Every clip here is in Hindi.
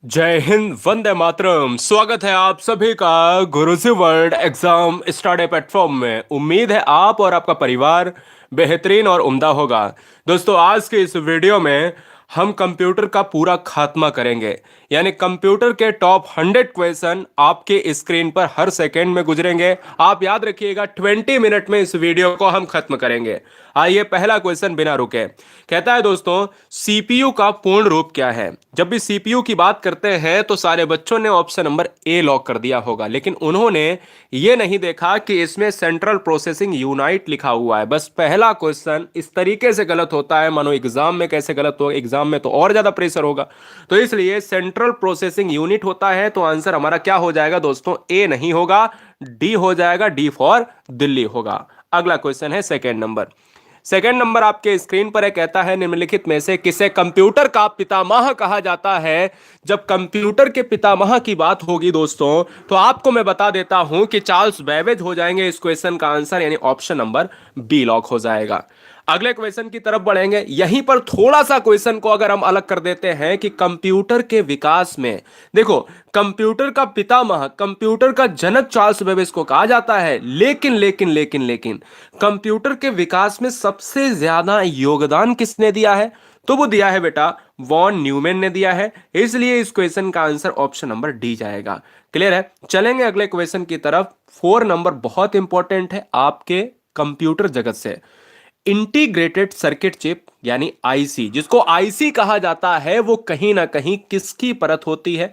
जय हिंद, वंदे मातरम। स्वागत है आप सभी का गुरुजी वर्ल्ड एग्जाम स्टडी प्लेटफॉर्म में। उम्मीद है आप और आपका परिवार बेहतरीन और उम्दा होगा। दोस्तों, आज के इस वीडियो में हम कंप्यूटर का पूरा खात्मा करेंगे। यानी कंप्यूटर के टॉप 100 क्वेश्चन आपके स्क्रीन पर हर सेकंड में गुजरेंगे। आप याद रखिएगा, 20 मिनट में इस वीडियो को हम खत्म करेंगे। आइए, पहला क्वेश्चन बिना रुके कहता है दोस्तों, सीपीयू का पूर्ण रूप क्या है। जब भी सीपीयू की बात करते हैं तो सारे बच्चों ने ऑप्शन नंबर ए लॉक कर दिया होगा, लेकिन उन्होंने ये नहीं देखा कि इसमें सेंट्रल प्रोसेसिंग यूनिट लिखा हुआ है। बस पहला क्वेश्चन इस तरीके से गलत होता है, मानो एग्जाम में कैसे गलत हो, एग्जाम में तो और ज्यादा प्रेशर होगा। तो इसलिए सेंट्रल प्रोसेसिंग यूनिट होता है, तो आंसर हमारा क्या हो जाएगा दोस्तों, ए नहीं होगा, डी हो जाएगा। डी फॉर दिल्ली होगा। अगला क्वेश्चन है सेकेंड नंबर। सेकेंड नंबर आपके स्क्रीन पर है, कहता है निम्नलिखित में से किसे कंप्यूटर का पितामह कहा जाता है। जब कंप्यूटर के पितामह की बात होगी दोस्तों, तो आपको मैं बता देता हूं कि चार्ल्स बेबेज हो जाएंगे इस क्वेश्चन का आंसर, यानी ऑप्शन नंबर बी लॉक हो जाएगा। अगले क्वेश्चन की तरफ बढ़ेंगे। यहीं पर थोड़ा सा क्वेश्चन को अगर हम अलग कर देते हैं कि कंप्यूटर के विकास में, देखो, कंप्यूटर का पितामह, कंप्यूटर का जनक चार्ल्स बेबेज को कहा जाता है, लेकिन लेकिन लेकिन लेकिन कंप्यूटर के विकास में सबसे ज्यादा योगदान किसने दिया है, तो वो दिया है बेटा वॉन न्यूमैन ने दिया है। इसलिए इस क्वेश्चन का आंसर ऑप्शन नंबर डी जाएगा। क्लियर है। चलेंगे अगले क्वेश्चन की तरफ। 4 नंबर बहुत इंपॉर्टेंट है आपके कंप्यूटर जगत से। इंटीग्रेटेड सर्किट चिप यानी आईसी, जिसको आईसी कहा जाता है, वो कहीं ना कहीं किसकी परत होती है।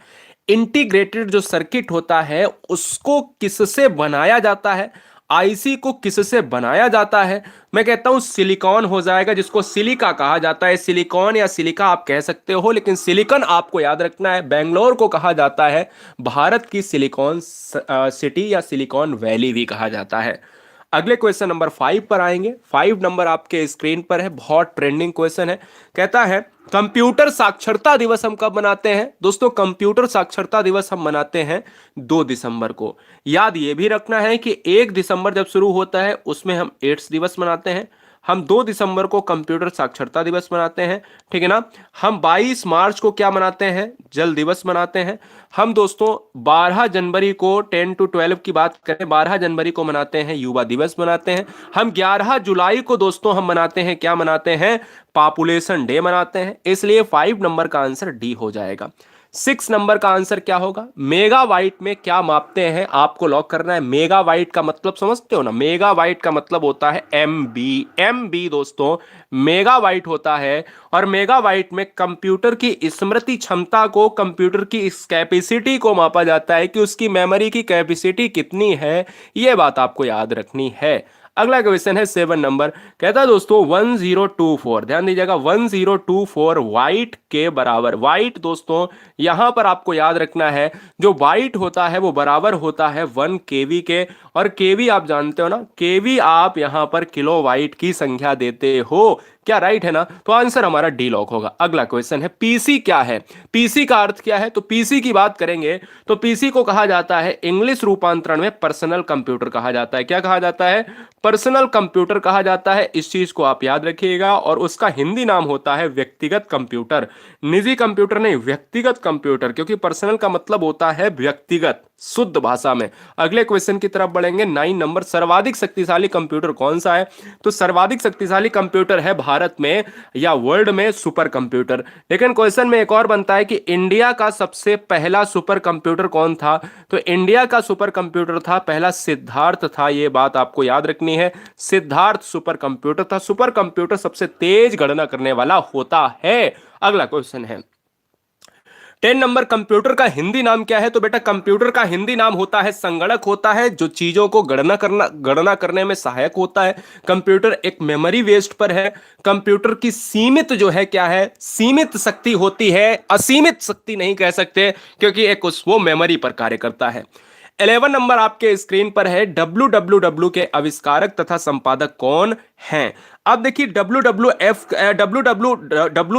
इंटीग्रेटेड जो सर्किट होता है उसको किससे बनाया जाता है, आईसी को किससे बनाया जाता है। मैं कहता हूं सिलिकॉन हो जाएगा, जिसको सिलिका कहा जाता है। सिलिकॉन या सिलिका आप कह सकते हो, लेकिन सिलिकॉन आपको याद रखना है। बेंगलोर को कहा जाता है भारत की सिलिकॉन सिटी या सिलिकॉन वैली भी कहा जाता है। अगले क्वेश्चन नंबर 5 पर आएंगे। 5 नंबर आपके स्क्रीन पर है, बहुत ट्रेंडिंग क्वेश्चन है। कहता है कंप्यूटर साक्षरता दिवस हम कब मनाते हैं। दोस्तों, कंप्यूटर साक्षरता दिवस हम मनाते हैं 2 दिसंबर को। याद ये भी रखना है कि 1 दिसंबर जब शुरू होता है उसमें हम एड्स दिवस मनाते हैं। हम 2 दिसंबर को कंप्यूटर साक्षरता दिवस मनाते हैं, ठीक है ना। हम 22 मार्च को क्या मनाते हैं, जल दिवस मनाते हैं। हम दोस्तों 12 जनवरी को 10 to 12 की बात करें, 12 जनवरी को मनाते हैं युवा दिवस मनाते हैं। हम 11 जुलाई को दोस्तों हम मनाते हैं, क्या मनाते हैं, पॉपुलेशन डे मनाते हैं। इसलिए 5 नंबर का आंसर डी हो जाएगा। 6 नंबर का आंसर क्या होगा, मेगाबाइट में क्या मापते हैं, आपको लॉक करना है। मेगाबाइट का मतलब समझते हो ना, मेगाबाइट का मतलब होता है एमबी। एमबी दोस्तों मेगाबाइट होता है, और मेगाबाइट में कंप्यूटर की स्मृति क्षमता को, कंप्यूटर की इस कैपेसिटी को मापा जाता है कि उसकी मेमोरी की कैपेसिटी कितनी है। यह बात आपको याद रखनी है। अगला क्वेश्चन है 7 नंबर। कहता है दोस्तों 1024, ध्यान दीजिएगा, 1024 वाइट के बराबर। वाइट दोस्तों यहां पर आपको याद रखना है, जो वाइट होता है वो बराबर होता है 1 केवी के। और केवी आप जानते हो ना, केवी आप यहां पर किलो वाइट की संख्या देते हो। क्या राइट है ना। तो आंसर हमारा डी लॉक होगा। अगला क्वेश्चन है पीसी क्या है। पीसी का अर्थ क्या है, तो पीसी की बात करेंगे तो पीसी को कहा जाता है, इंग्लिश रूपांतरण में पर्सनल कंप्यूटर कहा जाता है। क्या कहा जाता है, पर्सनल कंप्यूटर कहा जाता है। इस चीज को आप याद रखिएगा। और उसका हिंदी नाम होता है व्यक्तिगत कंप्यूटर। निजी कंप्यूटर नहीं, व्यक्तिगत कंप्यूटर, क्योंकि पर्सनल का मतलब होता है व्यक्तिगत, शुद्ध भाषा में। अगले क्वेश्चन की तरफ बढ़ेंगे। 9 नंबर, सर्वाधिक शक्तिशाली कंप्यूटर कौन सा है। तो सर्वाधिक शक्तिशाली कंप्यूटर है भारत में या वर्ल्ड में सुपर कंप्यूटर। लेकिन क्वेश्चन में एक और बनता है कि इंडिया का सबसे पहला सुपर कंप्यूटर कौन था। तो इंडिया का सुपर कंप्यूटर था पहला सिद्धार्थ था। यह बात आपको याद रखनी है, सिद्धार्थ सुपर कंप्यूटर था। सुपर कंप्यूटर सबसे तेज गणना करने वाला होता है। अगला क्वेश्चन है 10 नंबर, कंप्यूटर का हिंदी नाम क्या है। तो बेटा कंप्यूटर का हिंदी नाम होता है संगणक, होता है जो चीजों को गणना करने में सहायक होता है। कंप्यूटर एक मेमोरी बेस्ड पर है। कंप्यूटर की सीमित जो है क्या है, सीमित शक्ति होती है, असीमित शक्ति नहीं कह सकते, क्योंकि एक वो मेमोरी पर कार्य करता है। 11 नंबर आपके स्क्रीन पर है, डब्ल्यू डब्ल्यू डब्ल्यू के आविष्कारक तथा संपादक कौन हैं। अब देखिए डब्ल्यू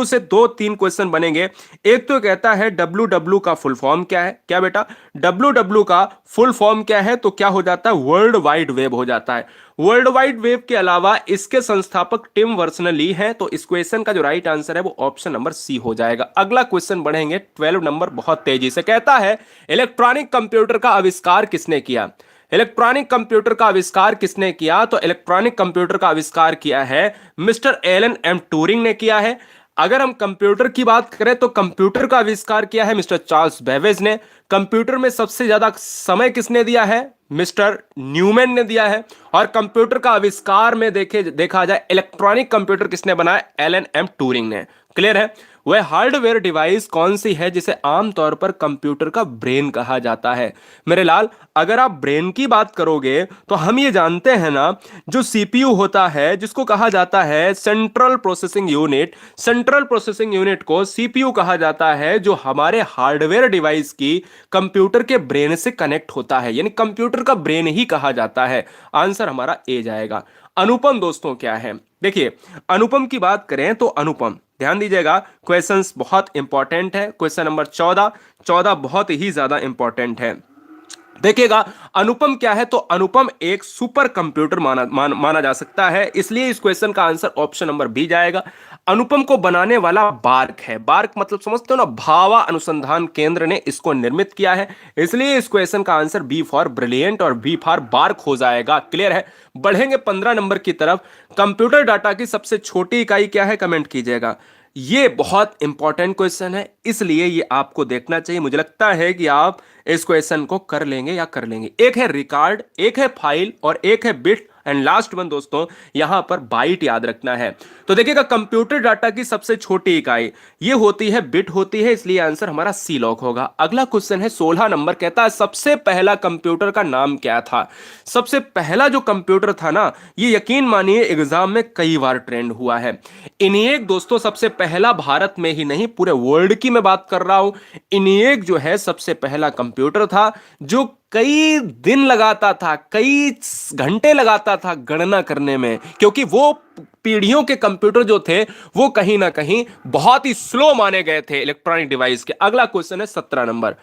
से दो तीन क्वेश्चन बनेंगे। एक तो कहता है डब्ल्यू का फुल फॉर्म क्या है, क्या बेटा, डब्ल्यू का फुल फॉर्म क्या है, तो क्या हो जाता है, वर्ल्ड वाइड वेब हो जाता है। वर्ल्ड वाइड वेब के अलावा इसके संस्थापक टिम वर्सनर ली हैं, तो इस क्वेश्चन का जो राइट आंसर है वो ऑप्शन नंबर सी हो जाएगा। अगला क्वेश्चन बढ़ेंगे 12 नंबर, बहुत तेजी से कहता है इलेक्ट्रॉनिक कंप्यूटर का आविष्कार किसने किया। इलेक्ट्रॉनिक कंप्यूटर का आविष्कार किसने किया, तो इलेक्ट्रॉनिक कंप्यूटर का आविष्कार किया है मिस्टर एलन एम ट्यूरिंग ने किया है। अगर हम कंप्यूटर की बात करें तो कंप्यूटर का आविष्कार किया है मिस्टर चार्ल्स बेबेज ने। कंप्यूटर में सबसे ज्यादा समय किसने दिया है, मिस्टर न्यूमैन ने दिया है। और कंप्यूटर का आविष्कार में देखा जाए इलेक्ट्रॉनिक कंप्यूटर किसने बनाया, एलन एम ट्यूरिंग ने। क्लियर है। वह हार्डवेयर डिवाइस कौन सी है जिसे आमतौर पर कंप्यूटर का ब्रेन कहा जाता है। मेरे लाल, अगर आप ब्रेन की बात करोगे तो हम ये जानते हैं ना, जो सीपीयू होता है जिसको कहा जाता है central processing unit, central processing unit को सीपीयू कहा जाता है, जो हमारे हार्डवेयर डिवाइस की कंप्यूटर के ब्रेन से कनेक्ट होता है, यानी कंप्यूटर का ब्रेन ही कहा जाता है। आंसर हमारा ए जाएगा। अनुपम दोस्तों क्या है, देखिए अनुपम की बात करें तो अनुपम, ध्यान दीजिएगा, क्वेश्चंस बहुत इंपॉर्टेंट है। क्वेश्चन नंबर 14, 14 बहुत ही ज्यादा इंपॉर्टेंट है। देखिएगा अनुपम क्या है, तो अनुपम एक सुपर कंप्यूटर माना जा सकता है, इसलिए इस क्वेश्चन का आंसर ऑप्शन नंबर बी जाएगा। अनुपम को बनाने वाला बार्क है, बार्क मतलब समझते हो ना, भाभा अनुसंधान केंद्र ने इसको निर्मित किया है, इसलिए इस क्वेश्चन का आंसर बी फॉर ब्रिलियंट और बी फॉर बार्क हो जाएगा। क्लियर है। बढ़ेंगे 15 नंबर की तरफ। कंप्यूटर डाटा की सबसे छोटी इकाई क्या है, कमेंट कीजिएगा। ये बहुत इंपॉर्टेंट क्वेश्चन है, इसलिए ये आपको देखना चाहिए। मुझे लगता है कि आप इस क्वेश्चन को कर लेंगे या कर लेंगे। एक है रिकॉर्ड, एक है फाइल और एक है बिट, एंड लास्ट वन दोस्तों यहां पर बाइट याद रखना है। तो देखिएगा कंप्यूटर डाटा की सबसे छोटी इकाई ये होती है बिट होती है, इसलिए आंसर हमारा सी लॉक होगा। अगला क्वेश्चन है 16 नंबर, कहता है सबसे पहला कंप्यूटर का नाम क्या था। सबसे पहला जो कंप्यूटर था ना, ये यकीन मानिए एग्जाम में कई बार ट्रेंड हुआ है। इनिएक दोस्तों सबसे पहला भारत में ही नहीं पूरे वर्ल्ड की मैं बात कर रहा हूं। इनिएक जो है सबसे पहला कंप्यूटर था जो कई दिन लगाता था, कई घंटे लगाता था गणना करने में, क्योंकि वो पीढ़ियों के कंप्यूटर जो थे वो कहीं ना कहीं बहुत ही स्लो माने गए थे इलेक्ट्रॉनिक डिवाइस के। अगला क्वेश्चन है 17 नंबर,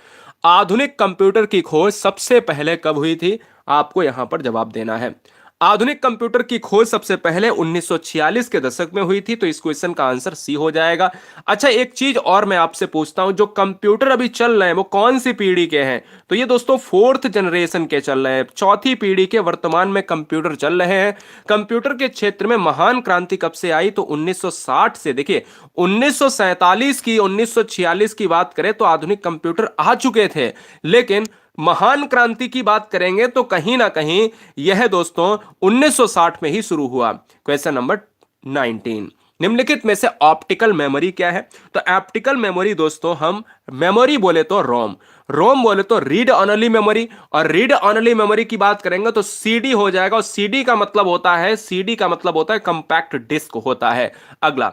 आधुनिक कंप्यूटर की खोज सबसे पहले कब हुई थी, आपको यहां पर जवाब देना है। आधुनिक कंप्यूटर की खोज सबसे पहले 1946 के दशक में हुई थी, तो इस क्वेश्चन का आंसर सी हो जाएगा। अच्छा एक चीज और मैं आपसे पूछता हूं, जो कंप्यूटर अभी चल रहे हैं वो कौन सी पीढ़ी के हैं, तो ये दोस्तों फोर्थ जनरेशन के चल रहे हैं, चौथी पीढ़ी के वर्तमान में कंप्यूटर चल रहे हैं। कंप्यूटर के क्षेत्र में महान क्रांति कब से आई, तो 1960 से। देखिए 1947 की 1946 की बात करें तो आधुनिक कंप्यूटर आ चुके थे, लेकिन महान क्रांति की बात करेंगे तो कहीं ना कहीं यह दोस्तों 1960 में ही शुरू हुआ। क्वेश्चन नंबर 19, निम्नलिखित में से ऑप्टिकल मेमोरी क्या है, तो ऑप्टिकल मेमोरी दोस्तों हम मेमोरी बोले तो रोम, रोम बोले तो रीड ऑनली मेमोरी, और रीड ऑनली मेमोरी की बात करेंगे तो सीडी हो जाएगा, और सीडी का मतलब होता है, सीडी का मतलब होता है कंपैक्ट डिस्क होता है। अगला,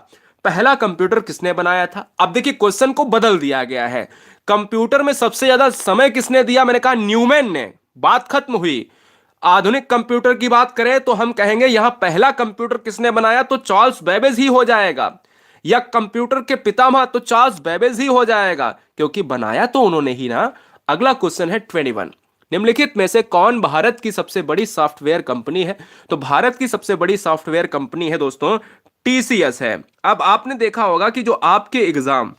पहला कंप्यूटर किसने बनाया था। अब देखिए क्वेश्चन को बदल दिया गया है, कंप्यूटर में सबसे ज्यादा समय किसने दिया, मैंने कहा न्यूमैन ने, बात खत्म हुई। आधुनिक कंप्यूटर की बात करें तो हम कहेंगे यहां पहला कंप्यूटर किसने बनाया, तो चार्ल्स बेबेज ही हो जाएगा, या कंप्यूटर के पितामह तो चार्ल्स बेबेज ही हो जाएगा, क्योंकि बनाया तो उन्होंने ही ना। अगला क्वेश्चन है 21, निम्नलिखित में से कौन भारत की सबसे बड़ी सॉफ्टवेयर कंपनी है, तो भारत की सबसे बड़ी सॉफ्टवेयर कंपनी है दोस्तों टीसीएस है। अब आपने देखा होगा कि जो आपके एग्जाम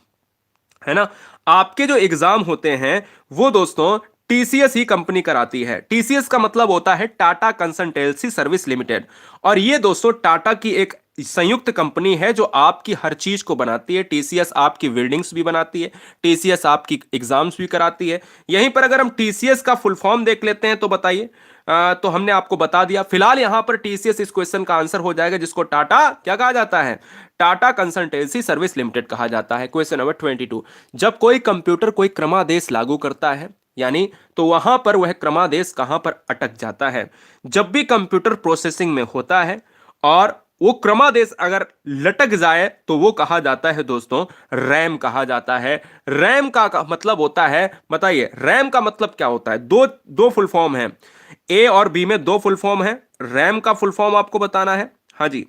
है ना, आपके जो एग्जाम होते हैं वो दोस्तों टीसीएस ही कंपनी कराती है। टीसीएस का मतलब होता है टाटा कंसल्टेंसी सर्विस लिमिटेड, और ये दोस्तों टाटा की एक संयुक्त कंपनी है जो आपकी हर चीज को बनाती है। टीसीएस आपकी बिल्डिंग्स भी बनाती है, टीसीएस आपकी एग्जाम्स भी कराती है। यहीं पर अगर हम टीसीएस का फुल फॉर्म देख लेते हैं तो बताइए, तो हमने आपको बता दिया। फिलहाल यहां पर टीसीएस इस क्वेश्चन का आंसर हो जाएगा, जिसको टाटा क्या कहा जाता है, टाटा कंसल्टेंसी सर्विस लिमिटेड कहा जाता है। क्वेश्चन नंबर 22, जब कोई कंप्यूटर कोई क्रमादेश लागू करता है यानी, तो वहां पर वह क्रमादेश कहां पर अटक जाता है। जब भी कंप्यूटर प्रोसेसिंग में होता है और वो क्रमादेश अगर लटक जाए तो वो कहा जाता है दोस्तों रैम कहा जाता है। रैम का मतलब होता है, बताइए रैम का मतलब क्या होता है, दो फुल फॉर्म है, ए और बी में दो फुल फॉर्म है, रैम का फुल फॉर्म आपको बताना है। हाँ जी,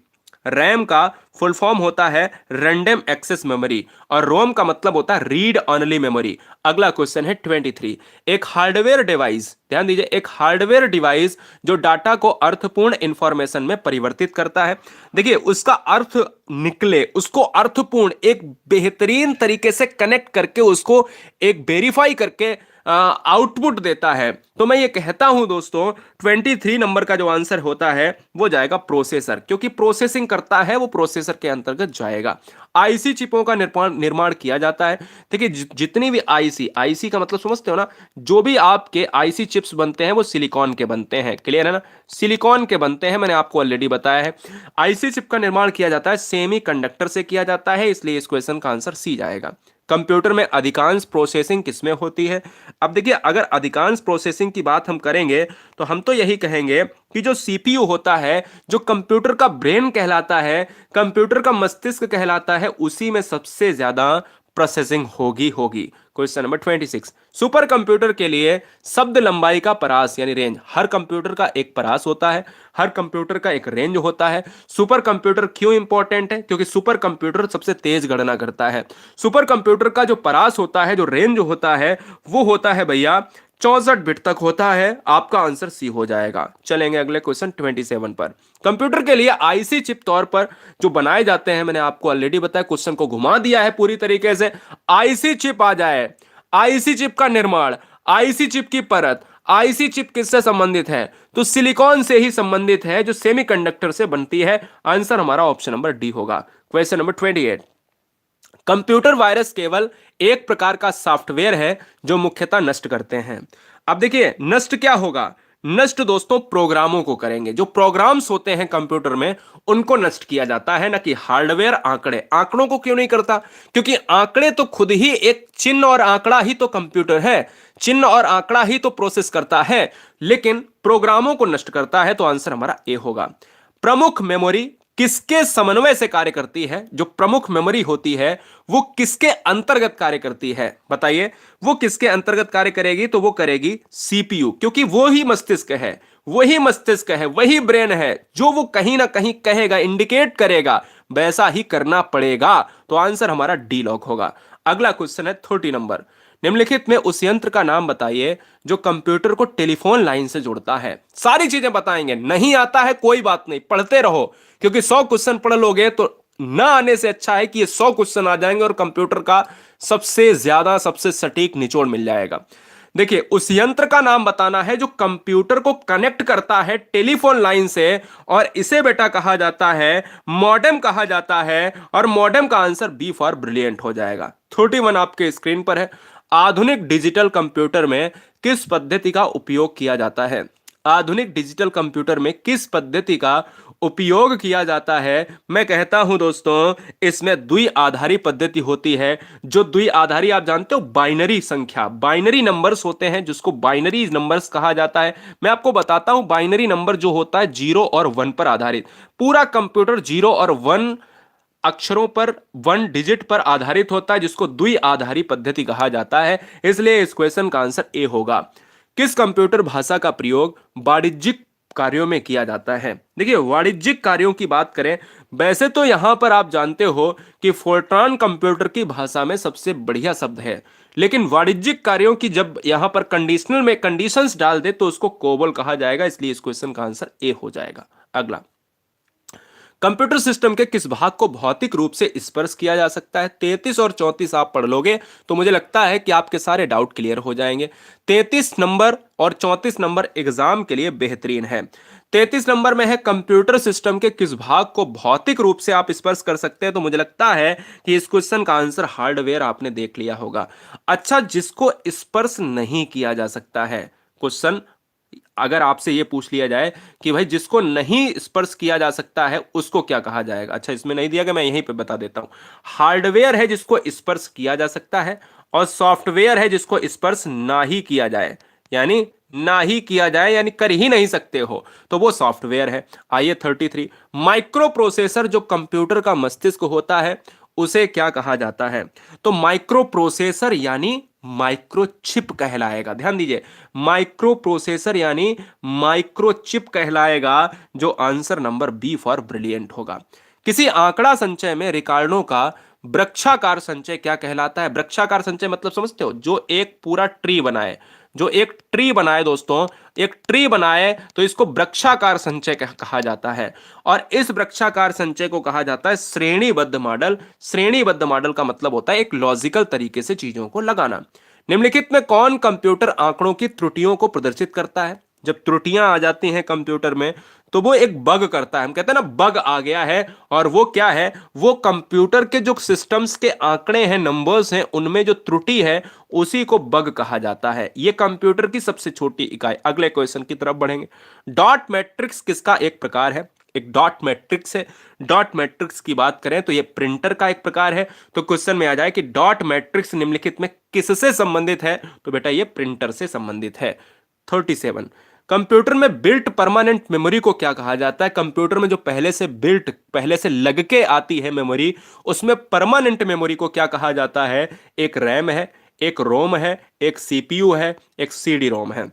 रैम का फुल फॉर्म होता है रैंडम एक्सेस मेमोरी और रोम का मतलब होता है रीड ऑनली मेमोरी। अगला क्वेश्चन है 23। एक हार्डवेयर डिवाइस, ध्यान दीजिए, एक हार्डवेयर डिवाइस जो डाटा को अर्थपूर्ण इंफॉर्मेशन में परिवर्तित करता है। देखिए, उसका अर्थ निकले, उसको अर्थपूर्ण एक बेहतरीन तरीके से कनेक्ट करके उसको एक वेरीफाई करके आउटपुट देता है। तो मैं ये कहता हूं दोस्तों, 23 नंबर का जो आंसर होता है वो जाएगा प्रोसेसर, क्योंकि प्रोसेसिंग करता है वो प्रोसेसर के अंतर्गत जाएगा। आईसी चिपों का निर्माण निर्माण किया जाता है। देखिए, जितनी भी आईसी, आईसी का मतलब समझते हो ना, जो भी आपके आईसी चिप्स बनते हैं वो सिलिकॉन के बनते हैं, क्लियर है ना, सिलिकॉन के बनते हैं, मैंने आपको ऑलरेडी बताया है। आईसी चिप का निर्माण किया जाता है सेमी कंडक्टर से किया जाता है, इसलिए इस क्वेश्चन का आंसर सी जाएगा। कंप्यूटर में अधिकांश प्रोसेसिंग किसमें होती है? अब देखिए, अगर अधिकांश प्रोसेसिंग की बात हम करेंगे तो हम तो यही कहेंगे कि जो सीपीयू होता है, जो कंप्यूटर का ब्रेन कहलाता है, कंप्यूटर का मस्तिष्क कहलाता है, उसी में सबसे ज्यादा प्रोसेसिंग होगी होगी। Question number 26। सुपर कंप्यूटर के लिए शब्द लंबाई का परास यानी रेंज, हर कंप्यूटर का एक परास होता है, हर कंप्यूटर का एक रेंज होता है। सुपर कंप्यूटर क्यों इंपॉर्टेंट है? क्योंकि सुपर कंप्यूटर सबसे तेज गणना करता है। सुपर कंप्यूटर का जो परास होता है, जो रेंज होता है, वो होता है भैया 64 बिट तक होता है। आपका आंसर सी हो जाएगा। चलेंगे अगले क्वेश्चन 27 पर। कंप्यूटर के लिए आईसी चिप तौर पर जो बनाए जाते हैं, मैंने आपको ऑलरेडी बताया, क्वेश्चन को घुमा दिया है पूरी तरीके से। आईसी चिप आ जाए, आईसी चिप का निर्माण, आईसी चिप की परत, आईसी चिप किससे संबंधित है? तो सिलिकॉन से ही संबंधित है, जो सेमीकंडक्टर से बनती है। आंसर हमारा ऑप्शन नंबर डी होगा। Question number 28। कंप्यूटर वायरस केवल एक प्रकार का सॉफ्टवेयर है जो मुख्यतः नष्ट करते हैं। अब देखिए, नष्ट क्या होगा? नष्ट दोस्तों प्रोग्रामों को करेंगे। जो प्रोग्राम्स होते हैं कंप्यूटर में, उनको नष्ट किया जाता है, ना कि हार्डवेयर। आंकड़े, आंकड़ों को क्यों नहीं करता? क्योंकि आंकड़े तो खुद ही एक चिन्ह और आंकड़ा ही तो कंप्यूटर है, चिन्ह और आंकड़ा ही तो प्रोसेस करता है, लेकिन प्रोग्रामों को नष्ट करता है। तो आंसर हमारा ए होगा। प्रमुख मेमोरी किसके समन्वय से कार्य करती है? जो प्रमुख मेमोरी होती है वो किसके अंतर्गत कार्य करती है? बताइए, वो किसके अंतर्गत कार्य करेगी? तो वो करेगी सीपीयू, क्योंकि वो ही मस्तिष्क है, वही मस्तिष्क है, वही ब्रेन है, जो वो कहीं ना कहीं कहेगा, इंडिकेट करेगा, वैसा ही करना पड़ेगा। तो आंसर हमारा डी लॉक होगा। अगला क्वेश्चन है 30 नंबर। निम्नलिखित में उस यंत्र का नाम बताइए जो कंप्यूटर को टेलीफोन लाइन से जोड़ता है। सारी चीजें बताएंगे, नहीं आता है कोई बात नहीं, पढ़ते रहो, क्योंकि 100 क्वेश्चन पढ़ लोगे तो ना आने से अच्छा है कि ये 100 क्वेश्चन आ जाएंगे और कंप्यूटर का सबसे ज्यादा, सबसे सटीक निचोड़ मिल जाएगा। देखिए, उस यंत्र का नाम बताना है जो कंप्यूटर को कनेक्ट करता है टेलीफोन लाइन से, और इसे बेटा कहा जाता है मॉडेम कहा जाता है, और मॉडेम का आंसर बी फॉर ब्रिलियंट हो जाएगा। 31 आपके स्क्रीन पर है। आधुनिक डिजिटल कंप्यूटर में किस पद्धति का उपयोग किया जाता है? आधुनिक डिजिटल कंप्यूटर में किस पद्धति का उपयोग किया जाता है? मैं कहता हूं दोस्तों, इसमें द्विआधारी पद्धति होती है। जो द्विआधारी, आप जानते हो, बाइनरी संख्या, बाइनरी नंबर्स होते हैं, जिसको बाइनरी नंबर्स कहा जाता है। मैं आपको बताता हूं, बाइनरी नंबर जो होता है 0 और 1 पर आधारित। पूरा कंप्यूटर 0 और 1 अक्षरों पर, 1 डिजिट पर आधारित होता है, जिसको द्विआधारी पद्धति कहा जाता है। इसलिए इस क्वेश्चन का आंसर ए होगा। किस कंप्यूटर भाषा का प्रयोग वाणिज्यिक कार्यों में किया जाता है? देखिए, वाणिज्यिक कार्यों की बात करें, वैसे तो यहां पर आप जानते हो कि फोर्ट्रान कंप्यूटर की भाषा में सबसे बढ़िया शब्द है, लेकिन वाणिज्यिक कार्यों की जब यहां पर कंडीशनल में कंडीशंस डाल दे तो उसको कोबोल कहा जाएगा। इसलिए इस क्वेश्चन का आंसर ए हो जाएगा। अगला, कंप्यूटर सिस्टम के किस भाग को भौतिक रूप से स्पर्श किया जा सकता है? 33 और 34 आप पढ़ लोगे तो मुझे लगता है कि आपके सारे डाउट क्लियर हो जाएंगे। 33 नंबर और 34 नंबर एग्जाम के लिए बेहतरीन है। 33 नंबर में है कंप्यूटर सिस्टम के किस भाग को भौतिक रूप से आप स्पर्श कर सकते हैं? तो मुझे लगता है कि इस क्वेश्चन का आंसर हार्डवेयर आपने देख लिया होगा। अच्छा, जिसको स्पर्श नहीं किया जा सकता है, क्वेश्चन अगर आपसे यह पूछ लिया जाए कि भाई जिसको नहीं स्पर्श किया जा सकता है उसको क्या कहा जाएगा? अच्छा, इसमें नहीं दिया गया, मैं यहीं पे बता देता हूं। हार्डवेयर है जिसको स्पर्श किया जा सकता है, और सॉफ्टवेयर है जिसको स्पर्श ना ही किया जाए, यानी ना ही किया जाए यानी कर ही नहीं सकते हो, तो वो सॉफ्टवेयर है। आइए 33, माइक्रो प्रोसेसर जो कंप्यूटर का मस्तिष्क होता है उसे क्या कहा जाता है? तो माइक्रो प्रोसेसर यानी माइक्रोचिप कहलाएगा। ध्यान दीजिए, माइक्रो प्रोसेसर यानी माइक्रोचिप कहलाएगा, जो answer number B for brilliant होगा। किसी आंकड़ा संचय में रिकार्डो का वृक्षाकार संचय क्या कहलाता है? वृक्षाकार संचय मतलब समझते हो? जो एक पूरा ट्री बनाए, जो एक ट्री बनाए दोस्तों, एक ट्री बनाए तो इसको वृक्षाकार संचय कहा जाता है। और इस वृक्षाकार संचय को कहा जाता है श्रेणीबद्ध मॉडल। श्रेणीबद्ध मॉडल का मतलब होता है एक लॉजिकल तरीके से चीजों को लगाना। निम्नलिखित में कौन कंप्यूटर आंकड़ों की त्रुटियों को प्रदर्शित करता है? जब त्रुटियां आ जाती हैं कंप्यूटर में तो वो एक बग करता है। हम कहते हैं ना बग आ गया है, और वो क्या है? वो कंप्यूटर के जो सिस्टम्स के आंकड़े हैं, नंबर्स हैं, उनमें जो त्रुटि है उसी को बग कहा जाता है। ये कंप्यूटर की सबसे छोटी इकाई। अगले क्वेश्चन की तरफ बढ़ेंगे। डॉट मैट्रिक्स किसका एक प्रकार है? एक डॉट मैट्रिक्स है। डॉट मैट्रिक्स की बात करें तो ये प्रिंटर का एक प्रकार है। तो क्वेश्चन में आ जाए कि डॉट मैट्रिक्स निम्नलिखित में किससे संबंधित है? तो बेटा ये प्रिंटर से संबंधित है। 37, कंप्यूटर में बिल्ट परमानेंट मेमोरी को क्या कहा जाता है? कंप्यूटर में जो पहले से लग के आती है मेमोरी, उसमें परमानेंट मेमोरी को क्या कहा जाता है? एक रैम है, एक रोम है, एक सीपीयू है, एक सीडी रोम है।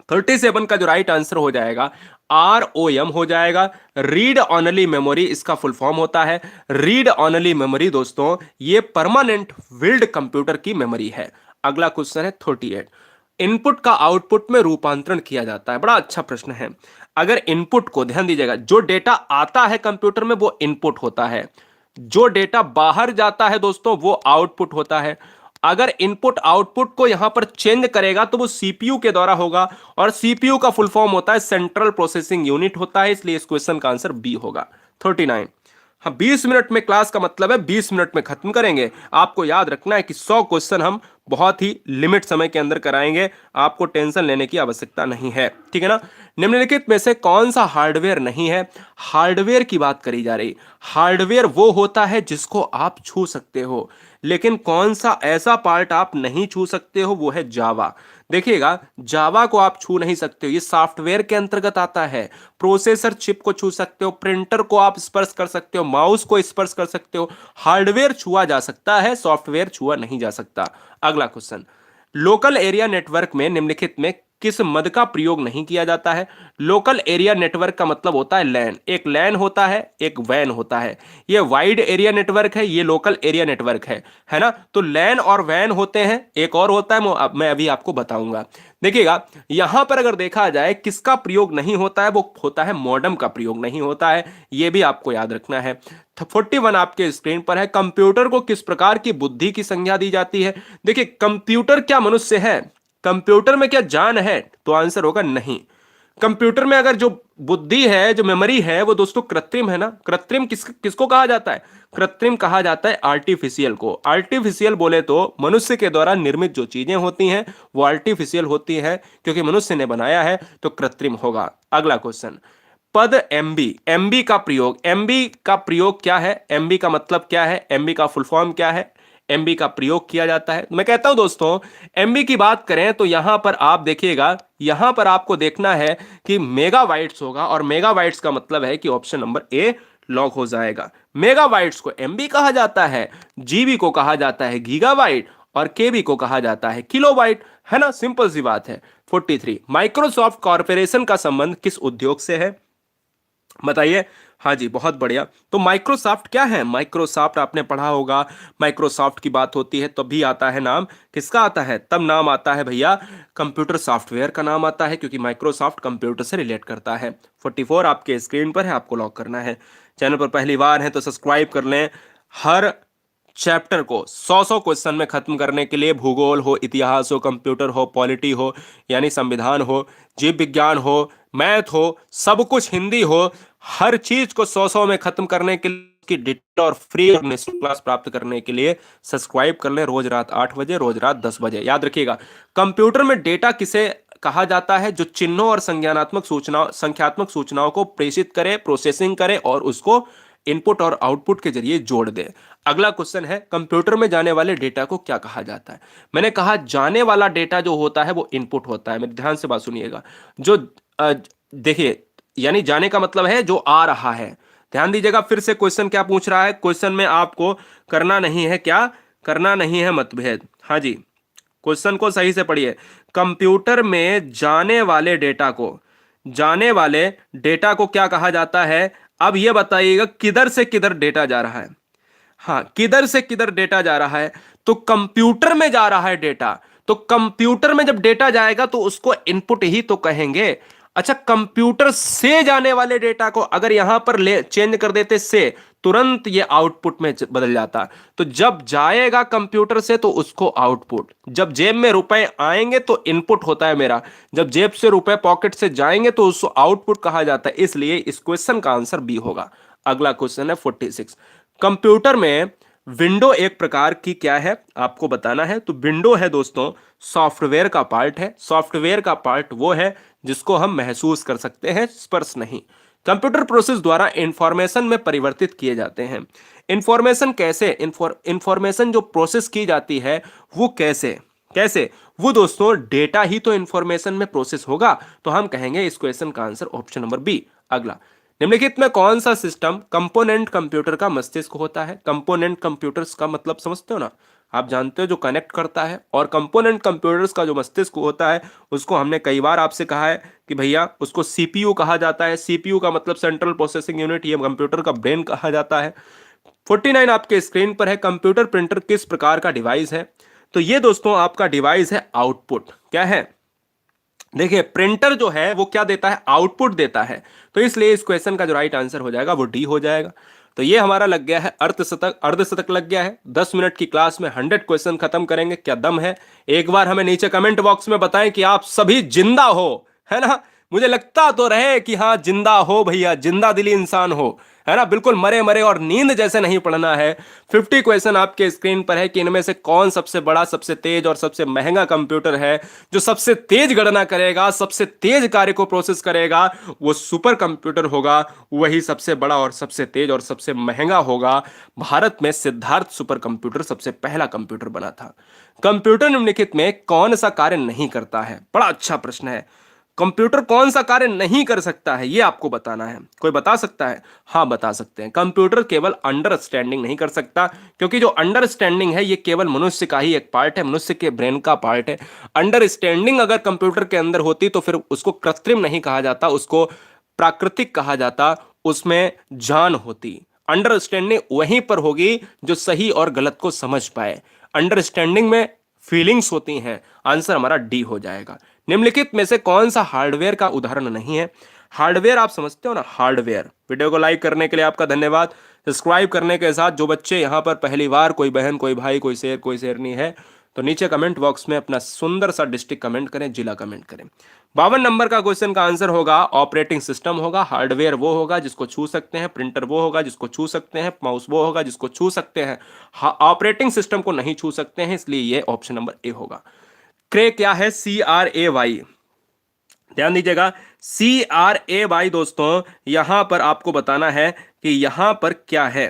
37 का जो राइट आंसर हो जाएगा ROM हो जाएगा। रीड ऑनली मेमोरी इसका फुल फॉर्म होता है। रीड ऑनली मेमोरी दोस्तों ये परमानेंट बिल्ड कंप्यूटर की मेमोरी है। अगला क्वेश्चन है 38, इनपुट का आउटपुट में रूपांतरण किया जाता है। बड़ा अच्छा प्रश्न है। अगर इनपुट को, ध्यान दीजिएगा, जो डेटा आता है कंप्यूटर में वो इनपुट होता है, जो डेटा बाहर जाता है दोस्तों वो आउटपुट होता है। अगर इनपुट आउटपुट को यहां पर चेंज करेगा तो वो सीपीयू के द्वारा होगा, और सीपीयू का फुल फॉर्म होता है सेंट्रल प्रोसेसिंग यूनिट होता है, इसलिए इस क्वेश्चन का आंसर बी होगा। 39, हाँ 20 मिनट में क्लास का मतलब है 20 मिनट में खत्म करेंगे। आपको याद रखना है कि 100 क्वेश्चन हम बहुत ही लिमिट समय के अंदर कराएंगे, आपको टेंशन लेने की आवश्यकता नहीं है, ठीक है ना। निम्नलिखित में से कौन सा हार्डवेयर नहीं है? हार्डवेयर की बात करी जा रही। हार्डवेयर वो होता है जिसको आप छू सकते हो, लेकिन कौन सा ऐसा पार्ट आप नहीं छू सकते हो? वो है जावा। देखिएगा, जावा को आप छू नहीं सकते हो, ये सॉफ्टवेयर के अंतर्गत आता है। प्रोसेसर चिप को छू सकते हो, प्रिंटर को आप स्पर्श कर सकते हो, माउस को स्पर्श कर सकते हो। हार्डवेयर छुआ जा सकता है, सॉफ्टवेयर छुआ नहीं जा सकता। अगला क्वेश्चन, लोकल एरिया नेटवर्क में निम्नलिखित में किस मद का प्रयोग नहीं किया जाता है? लोकल एरिया नेटवर्क का मतलब होता है लैन। एक लैन होता है, एक वैन होता है। ये वाइड एरिया नेटवर्क है, ये लोकल एरिया नेटवर्क है ना। तो लैन और वैन होते हैं, एक और होता है मैं अभी आपको बताऊंगा। देखिएगा, यहां पर अगर देखा जाए किसका प्रयोग नहीं होता है, वो होता है मॉडेम का प्रयोग नहीं होता है, ये भी आपको याद रखना है। 41 आपके स्क्रीन पर है, कंप्यूटर को किस प्रकार की बुद्धि की संज्ञा दी जाती है? देखिए, कंप्यूटर क्या मनुष्य है? कंप्यूटर में क्या जान है? तो आंसर होगा नहीं। कंप्यूटर में अगर जो बुद्धि है, जो मेमोरी है, वो दोस्तों कृत्रिम है ना। कृत्रिम किसको कहा जाता है? कृत्रिम कहा जाता है आर्टिफिशियल को। आर्टिफिशियल बोले तो मनुष्य के द्वारा निर्मित जो चीजें होती हैं वो आर्टिफिशियल होती है, क्योंकि मनुष्य ने बनाया है, तो कृत्रिम होगा। अगला क्वेश्चन, पद एमबी। एमबी का प्रयोग, एमबी का प्रयोग क्या है? एमबी का मतलब क्या है? एमबी का फुल फॉर्म क्या है? एमबी का प्रयोग किया जाता है। मैं कहता हूं दोस्तों, एमबी की बात करें तो यहां पर आप देखिएगा, यहां पर आपको देखना है कि मेगाबाइट्स होगा, और मेगाबाइट्स का मतलब है कि ऑप्शन नंबर ए लॉक हो जाएगा। मेगाबाइट्स को एमबी कहा जाता है, जीबी को कहा जाता है गीगाबाइट, और केबी को कहा जाता है किलोबाइट, है ना। सिंपल सी बात है। 43, माइक्रोसॉफ्ट कॉर्पोरेशन का संबंध किस उद्योग से है? बताइए। हाँ जी, बहुत बढ़िया। तो माइक्रोसॉफ्ट क्या है? माइक्रोसॉफ्ट आपने पढ़ा होगा, माइक्रोसॉफ्ट की बात होती है तभी आता है नाम, किसका आता है? तब नाम आता है भैया कंप्यूटर सॉफ्टवेयर का नाम आता है, क्योंकि माइक्रोसॉफ्ट कंप्यूटर से रिलेट करता है। 44 आपके स्क्रीन पर है, आपको लॉक करना है। चैनल पर पहली बार है तो सब्सक्राइब कर लें। हर चैप्टर को 100 क्वेश्चन में खत्म करने के लिए, भूगोल हो, इतिहास हो, कंप्यूटर हो, पॉलिटी हो यानी संविधान हो, जीव विज्ञान हो, मैथ हो, सब कुछ, हिंदी हो, हर चीज को 100 में खत्म करने के लिए, की डिटेल और फ्री और निःशुल्क क्लास प्राप्त करने के लिए सब्सक्राइब कर लें। रोज रात 8 बजे, रोज रात 10 बजे। याद रखिएगा, कंप्यूटर में डेटा किसे कहा जाता है? जो चिन्हों और संख्यात्मक सूचनाओं को प्रेषित करे, प्रोसेसिंग करे और उसको इनपुट और आउटपुट के जरिए जोड़ दे। अगला क्वेश्चन है, कंप्यूटर में जाने वाले डेटा को क्या कहा जाता है? मैंने कहा जाने वाला डेटा जो होता है वो इनपुट होता है। मेरे ध्यान से बात सुनिएगा। जो देखिए, यानी जाने का मतलब है जो आ रहा है। ध्यान दीजिएगा, फिर से क्वेश्चन क्या पूछ रहा है? क्वेश्चन में आपको करना नहीं है, क्या करना नहीं है? मतभेद। हाँ जी, क्वेश्चन को सही से पढ़िए। कंप्यूटर में जाने वाले डेटा को क्या कहा जाता है? अब यह बताइएगा किधर से किधर डेटा जा रहा है। हाँ, किधर से किधर डेटा जा रहा है? तो कंप्यूटर में जा रहा है डेटा। तो कंप्यूटर में जब डेटा जाएगा तो उसको इनपुट ही तो कहेंगे। अच्छा, कंप्यूटर से जाने वाले डेटा को अगर यहां पर ले चेंज कर देते से, तुरंत ये आउटपुट में बदल जाता। तो जब जाएगा कंप्यूटर से तो उसको आउटपुट, जब जेब में रुपए आएंगे तो इनपुट होता है मेरा, जब जेब से रुपए पॉकेट से जाएंगे तो उसको आउटपुट कहा जाता है। इसलिए इस क्वेश्चन का आंसर बी होगा। अगला क्वेश्चन है 46। कंप्यूटर में विंडो एक प्रकार की क्या है आपको बताना है। तो विंडो है दोस्तों सॉफ्टवेयर का पार्ट है। सॉफ्टवेयर का पार्ट वो है जिसको हम महसूस कर सकते हैं, स्पर्श नहीं। कंप्यूटर प्रोसेस द्वारा इंफॉर्मेशन में परिवर्तित किए जाते हैं। इंफॉर्मेशन कैसे, इंफॉर्मेशन जो प्रोसेस की जाती है वो कैसे कैसे वो दोस्तों डेटा ही तो इंफॉर्मेशन में प्रोसेस होगा। तो हम कहेंगे इस क्वेश्चन का आंसर ऑप्शन नंबर बी। अगला, निम्नलिखित में कौन सा सिस्टम कंपोनेंट कंप्यूटर का मस्तिष्क होता है? कंपोनेंट कंप्यूटर्स का मतलब समझते हो ना, आप जानते हो जो कनेक्ट करता है। और कंपोनेंट कंप्यूटर्स का जो मस्तिष्क होता है उसको हमने कई बार आपसे कहा है कि भैया उसको सीपीयू कहा जाता है। सीपीयू का मतलब सेंट्रल प्रोसेसिंग यूनिट, ये कंप्यूटर का ब्रेन कहा जाता है। 49 आपके स्क्रीन पर है। कंप्यूटर प्रिंटर किस प्रकार का डिवाइस है? तो ये दोस्तों आपका डिवाइस है आउटपुट। क्या है? देखिए, प्रिंटर जो है वो क्या देता है? आउटपुट देता है। तो इसलिए इस क्वेश्चन का जो राइट आंसर हो जाएगा वो डी हो जाएगा। तो ये हमारा लग गया है अर्धशतक, अर्धशतक लग गया है। 10 मिनट की क्लास में 100 क्वेश्चन खत्म करेंगे। क्या दम है? एक बार हमें नीचे कमेंट बॉक्स में बताएं कि आप सभी जिंदा हो, है ना? मुझे लगता तो रहे कि हाँ जिंदा हो भैया, जिंदा दिली इंसान हो, है ना? बिल्कुल मरे मरे और नींद जैसे नहीं पढ़ना है। 50 क्वेश्चन आपके स्क्रीन पर है कि इनमें से कौन सबसे बड़ा, सबसे तेज और सबसे महंगा कंप्यूटर है जो सबसे तेज गणना करेगा, सबसे तेज कार्य को प्रोसेस करेगा, वो सुपर कंप्यूटर होगा। वही सबसे बड़ा और सबसे तेज और सबसे महंगा होगा। भारत में सिद्धार्थ सुपर कंप्यूटर सबसे पहला कंप्यूटर बना था। कंप्यूटर निम्नलिखित में कौन सा कार्य नहीं करता है? बड़ा अच्छा प्रश्न है। कंप्यूटर कौन सा कार्य नहीं कर सकता है ये आपको बताना है। कोई बता सकता है? हाँ, बता सकते हैं। कंप्यूटर केवल अंडरस्टैंडिंग नहीं कर सकता, क्योंकि जो अंडरस्टैंडिंग है ये केवल मनुष्य का ही एक पार्ट है, मनुष्य के ब्रेन का पार्ट है। अंडरस्टैंडिंग अगर कंप्यूटर के अंदर होती तो फिर उसको कृत्रिम नहीं कहा जाता, उसको प्राकृतिक कहा जाता, उसमें जान होती। अंडरस्टैंडिंग वहीं पर होगी जो सही और गलत को समझ पाए। अंडरस्टैंडिंग में फीलिंग्स होती हैं। आंसर हमारा डी हो जाएगा। निम्नलिखित में से कौन सा हार्डवेयर का उदाहरण नहीं है? हार्डवेयर आप समझते हो ना, हार्डवेयर। वीडियो को लाइक करने के लिए आपका धन्यवाद। सब्सक्राइब करने के साथ जो बच्चे यहां पर पहली बार, कोई बहन, कोई भाई, कोई शेरनी है, तो नीचे कमेंट बॉक्स में अपना सुंदर सा डिस्ट्रिक्ट कमेंट करें, जिला कमेंट करें। 52 नंबर का क्वेश्चन का आंसर होगा ऑपरेटिंग सिस्टम होगा। हार्डवेयर वो होगा जिसको छू सकते हैं, प्रिंटर वो होगा जिसको छू सकते हैं, माउस वो होगा जिसको छू सकते हैं। ऑपरेटिंग सिस्टम को नहीं छू सकते हैं, इसलिए ये ऑप्शन नंबर ए होगा। क्रे क्या है? CRAY, ध्यान दीजिएगा। CRAY दोस्तों यहां पर आपको बताना है कि यहां पर क्या है।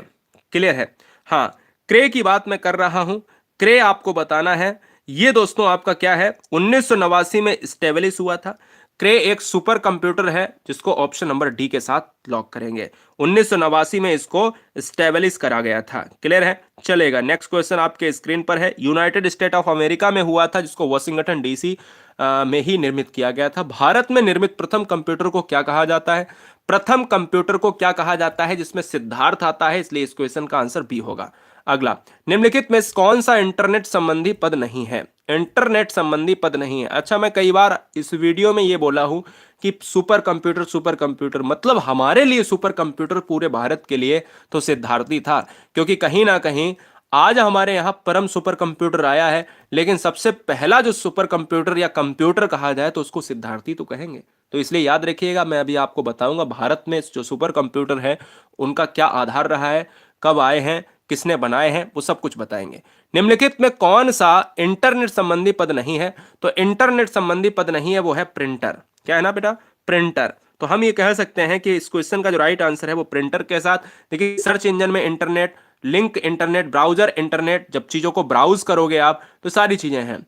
क्लियर है? हाँ, क्रे की बात मैं कर रहा हूं। क्रे आपको बताना है। ये दोस्तों आपका क्या है? 1989 में स्टेब्लिश हुआ था। क्रे एक सुपर कंप्यूटर है जिसको ऑप्शन नंबर डी के साथ लॉक करेंगे। 1989 में इसको स्टेब्लिश करा गया था। क्लियर है? चलेगा। नेक्स्ट क्वेश्चन आपके स्क्रीन पर है। यूनाइटेड स्टेट ऑफ अमेरिका में हुआ था, जिसको वॉशिंगटन DC में ही निर्मित किया गया था। भारत में निर्मित प्रथम कंप्यूटर को क्या कहा जाता है? प्रथम कंप्यूटर को क्या कहा जाता है? जिसमें सिद्धार्थ आता है, इसलिए इस क्वेश्चन का आंसर बी होगा। अगला, निम्नलिखित में कौन सा इंटरनेट संबंधी पद नहीं है? इंटरनेट संबंधी पद नहीं है। अच्छा, मैं कई बार इस वीडियो में ये बोला हूं कि सुपर कंप्यूटर मतलब हमारे लिए सुपर कंप्यूटर, पूरे भारत के लिए तो सिद्धार्थी था, क्योंकि कहीं ना कहीं आज हमारे यहां परम सुपर कंप्यूटर आया है, लेकिन सबसे पहला जो सुपर कंप्यूटर या कंप्यूटर कहा जाए तो उसको सिद्धार्थी तो कहेंगे। तो इसलिए याद रखिएगा, मैं अभी आपको बताऊंगा भारत में जो सुपर कंप्यूटर है उनका क्या आधार रहा है, कब आए हैं, किसने बनाए हैं, वो सब कुछ बताएंगे। निम्नलिखित में कौन सा इंटरनेट संबंधी पद नहीं है? तो इंटरनेट संबंधी पद नहीं है, वो है प्रिंटर। क्या है ना बेटा? प्रिंटर। तो हम ये कह सकते हैं कि इस क्वेश्चन का जो राइट आंसर है वो प्रिंटर के साथ। देखिए, सर्च इंजन में internet, link internet, browser internet, जब चीजों को ब्राउज करोगे आप तो सारी चीजें हैं।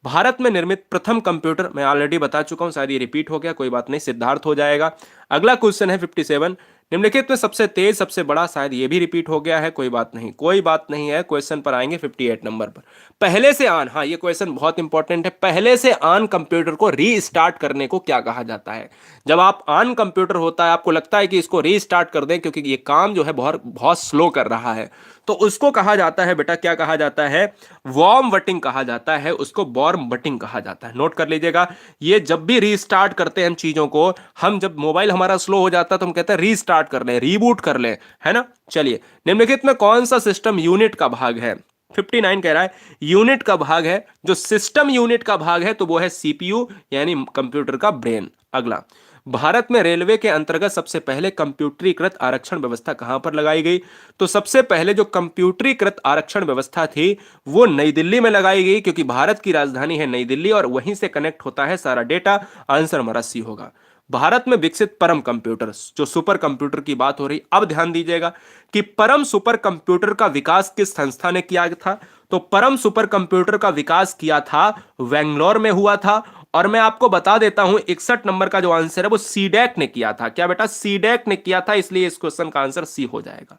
भारत में निर्मित प्रथम कंप्यूटर मैं ऑलरेडी बता चुका हूं, शायद ये रिपीट हो गया, कोई बात नहीं, सिद्धार्थ हो जाएगा। अगला क्वेश्चन है 57। निम्नलिखित में सबसे तेज सबसे बड़ा, शायद ये भी रिपीट हो गया है, कोई बात नहीं, कोई बात नहीं है। क्वेश्चन पर आएंगे 58 नंबर पर। पहले से ऑन, हाँ ये क्वेश्चन बहुत इंपॉर्टेंट है। पहले से ऑन कंप्यूटर को रीस्टार्ट करने को क्या कहा जाता है? जब आप ऑन कंप्यूटर होता है, आपको लगता है कि इसको रीस्टार्ट कर दें क्योंकि ये काम जो है बहुत बहुत स्लो कर रहा है, तो उसको कहा जाता है बेटा, क्या कहा जाता है? वार्म वटिंग कहा जाता है, उसको वार्म वटिंग कहा जाता है। नोट कर लीजिएगा, ये जब भी रीस्टार्ट करते हैं हम चीजों को, हम जब मोबाइल हमारा स्लो हो जाता है तो हम कहते हैं रीस्टार्ट कर ले, रीबूट कर ले, है ना। चलिए, निम्नलिखित में कौन सा सिस्टम यूनिट का भाग है? 59 कह रहा है यूनिट का भाग है। जो सिस्टम यूनिट का भाग है तो वो है सीपीयू, यानी कंप्यूटर का ब्रेन। अगला, भारत में रेलवे के अंतर्गत सबसे पहले कंप्यूटरीकृत आरक्षण व्यवस्था कहां पर लगाई गई? तो सबसे पहले जो कंप्यूटरीकृत आरक्षण व्यवस्था थी वो नई दिल्ली में लगाई गई, क्योंकि भारत की राजधानी है नई दिल्ली और वहीं से कनेक्ट होता है सारा डेटा। आंसर हमारा सी होगा। भारत में विकसित परम कंप्यूटर, जो सुपर कंप्यूटर की बात हो रही, अब ध्यान दीजिएगा कि परम सुपर कंप्यूटर का विकास किस संस्था ने किया था? तो परम सुपर कंप्यूटर का विकास किया था वेंगलोर में हुआ था। और मैं आपको बता देता हूं 61 नंबर का जो आंसर है वो सीडेक ने किया था। क्या बेटा? सीडेक ने किया था, इसलिए इस क्वेश्चन का आंसर सी हो जाएगा।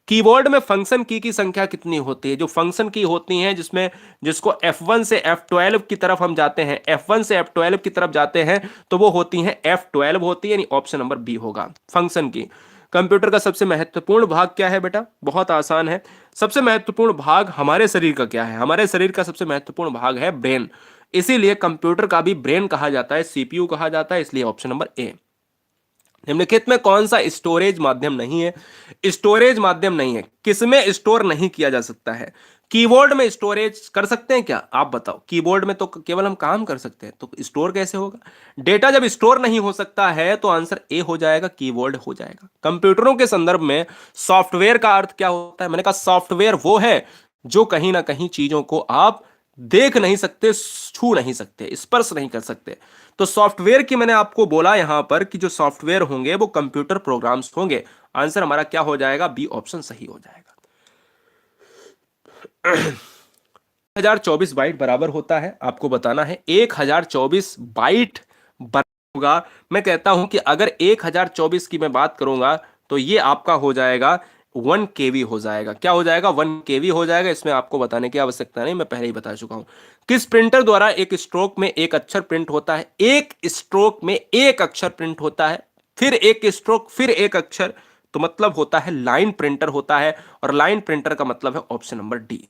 कीबोर्ड में फंक्शन की संख्या कितनी होती है? जो फंक्शन की होती है जिसमें जिसको F1 से F12 की तरफ हम जाते हैं, F1 से F12 की तरफ जाते हैं, तो वो होती है F12 होती है, यानी ऑप्शन नंबर बी होगा फंक्शन की। कंप्यूटर का सबसे महत्वपूर्ण भाग क्या है बेटा? बहुत आसान है। सबसे महत्वपूर्ण भाग हमारे शरीर का क्या है? हमारे शरीर का सबसे महत्वपूर्ण भाग है ब्रेन। इसीलिए कंप्यूटर का भी ब्रेन कहा जाता है, सीपीयू कहा जाता है, इसलिए ऑप्शन नंबर ए। निम्नलिखित में कौन सा स्टोरेज माध्यम नहीं है? स्टोरेज माध्यम नहीं है, किसमें स्टोर नहीं किया जा सकता है? कीबोर्ड में स्टोरेज कर सकते हैं क्या? आप बताओ। कीबोर्ड में तो केवल हम काम कर सकते हैं, तो स्टोर कैसे होगा? डेटा जब स्टोर नहीं हो सकता है तो आंसर ए हो जाएगा, कीबोर्ड हो जाएगा। कंप्यूटरों के संदर्भ में सॉफ्टवेयर का अर्थ क्या होता है? मैंने कहा सॉफ्टवेयर वो है जो कहीं ना कहीं चीजों को आप देख नहीं सकते, छू नहीं सकते, स्पर्श नहीं कर सकते। तो सॉफ्टवेयर की मैंने आपको बोला यहां पर कि जो सॉफ्टवेयर होंगे वो कंप्यूटर प्रोग्राम्स होंगे। आंसर हमारा क्या हो जाएगा? बी ऑप्शन सही हो जाएगा। 1024 बाइट बराबर होता है, आपको बताना है 1024 बाइट बराबर होगा। मैं कहता हूं कि अगर 1024 की मैं बात करूंगा तो ये आपका हो जाएगा 1 KB हो जाएगा। क्या हो जाएगा? 1 KB हो जाएगा। इसमें आपको बताने की आवश्यकता नहीं, मैं पहले ही बता चुका हूं। किस प्रिंटर द्वारा एक स्ट्रोक में एक अक्षर प्रिंट होता है? एक स्ट्रोक में एक अक्षर प्रिंट होता है, फिर एक स्ट्रोक, फिर एक अक्षर, तो मतलब होता है लाइन प्रिंटर होता है। और लाइन प्रिंटर का मतलब है ऑप्शन नंबर डी।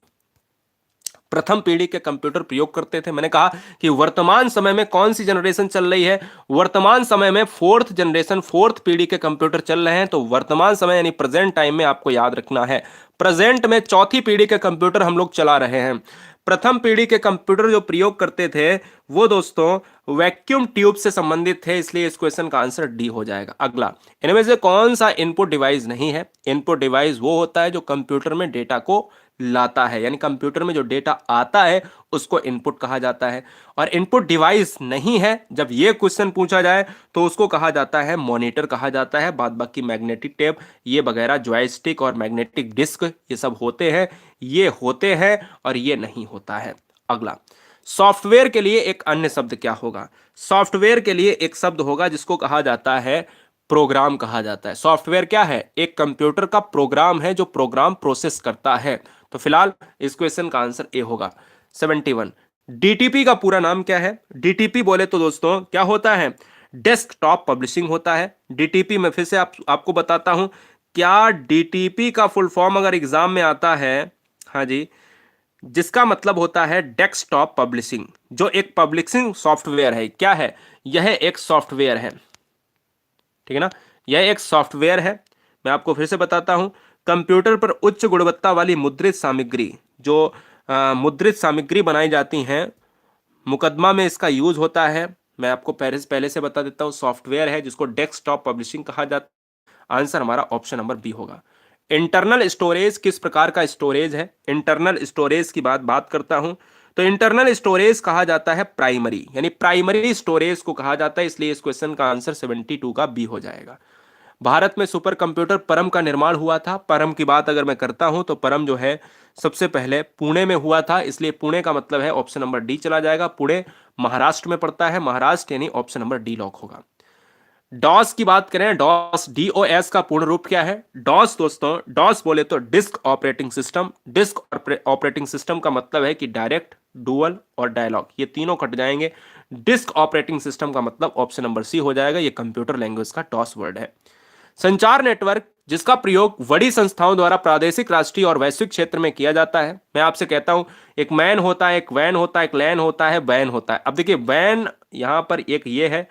प्रथम पीढ़ी के कंप्यूटर प्रयोग करते थे। मैंने कहा कि वर्तमान समय में कौन सी जनरेशन चल रही है? वर्तमान समय में फोर्थ जनरेशन, फोर्थ पीढ़ी के कंप्यूटर चल रहे हैं। तो वर्तमान समय यानी प्रेजेंट टाइम में आपको याद रखना है, प्रेजेंट में चौथी पीढ़ी के कंप्यूटर हम लोग चला रहे हैं। प्रथम पीढ़ी के कंप्यूटर जो प्रयोग करते थे वो दोस्तों वैक्यूम ट्यूब से संबंधित थे, इसलिए इस क्वेश्चन का आंसर डी हो जाएगा। अगला, इनमें से कौन सा इनपुट डिवाइस नहीं है? इनपुट डिवाइस वो होता है जो कंप्यूटर में डेटा को लाता है, यानी कंप्यूटर में जो डेटा आता है उसको इनपुट कहा जाता है। और इनपुट डिवाइस नहीं है जब ये क्वेश्चन पूछा जाए तो उसको कहा जाता है मॉनिटर कहा जाता है। बाद बाकी मैग्नेटिक टेप ये वगैरह, जॉयस्टिक और मैग्नेटिक डिस्क ये सब होते हैं, ये होते हैं और ये नहीं होता है। अगला, सॉफ्टवेयर के लिए एक अन्य शब्द क्या होगा? सॉफ्टवेयर के लिए एक शब्द होगा जिसको कहा जाता है प्रोग्राम कहा जाता है। सॉफ्टवेयर क्या है? एक कंप्यूटर का प्रोग्राम है जो प्रोग्राम प्रोसेस करता है। तो फिलहाल इस क्वेश्चन का आंसर ए होगा। 71, डीटीपी का पूरा नाम क्या है? डीटीपी बोले तो दोस्तों क्या होता है? डेस्कटॉप पब्लिशिंग होता है। डीटीपी में फिर से आपको बताता हूं, क्या डीटीपी का फुल फॉर्म अगर एग्जाम में आता है, हाँ जी, जिसका मतलब होता है डेस्कटॉप पब्लिशिंग, जो एक पब्लिशिंग सॉफ्टवेयर है। क्या है? यह एक सॉफ्टवेयर है, ठीक है ना, यह एक सॉफ्टवेयर है। मैं आपको फिर से बताता हूं, कंप्यूटर पर उच्च गुणवत्ता वाली मुद्रित सामग्री, जो मुद्रित सामग्री बनाई जाती हैं, मुकदमा में इसका यूज होता है। मैं आपको पहले से बता देता हूं, सॉफ्टवेयर है जिसको डेस्कटॉप पब्लिशिंग कहा जाता है। आंसर हमारा ऑप्शन नंबर बी होगा। इंटरनल स्टोरेज किस प्रकार का स्टोरेज है? इंटरनल स्टोरेज की बात करता हूं तो इंटरनल स्टोरेज कहा जाता है प्राइमरी, यानी प्राइमरी स्टोरेज को कहा जाता है, इसलिए इस क्वेश्चन का आंसर 72 का बी हो जाएगा। भारत में सुपर कंप्यूटर परम का निर्माण हुआ था। परम की बात अगर मैं करता हूं तो परम जो है सबसे पहले पुणे में हुआ था, इसलिए पुणे का मतलब है ऑप्शन नंबर डी चला जाएगा। पुणे महाराष्ट्र में पड़ता है, महाराष्ट्र, यानी ऑप्शन नंबर डी लॉक होगा। डॉस की बात करें, डॉस DOS का पूर्ण रूप क्या है? डॉस दोस्तों, डॉस बोले तो disk operating system. Disk operating system का मतलब है कि डायरेक्ट, डुअल और डायलॉग, ये तीनों कट जाएंगे। डिस्क ऑपरेटिंग सिस्टम का मतलब ऑप्शन नंबर सी हो जाएगा, ये कंप्यूटर लैंग्वेज का डॉस वर्ड है। संचार नेटवर्क जिसका प्रयोग बड़ी संस्थाओं द्वारा प्रादेशिक, राष्ट्रीय और वैश्विक क्षेत्र में किया जाता है। मैं आपसे कहता हूं, एक मैन होता है, एक वैन होता है, एक लैन होता है, बैन होता है। अब देखिए वैन यहां पर एक ये है,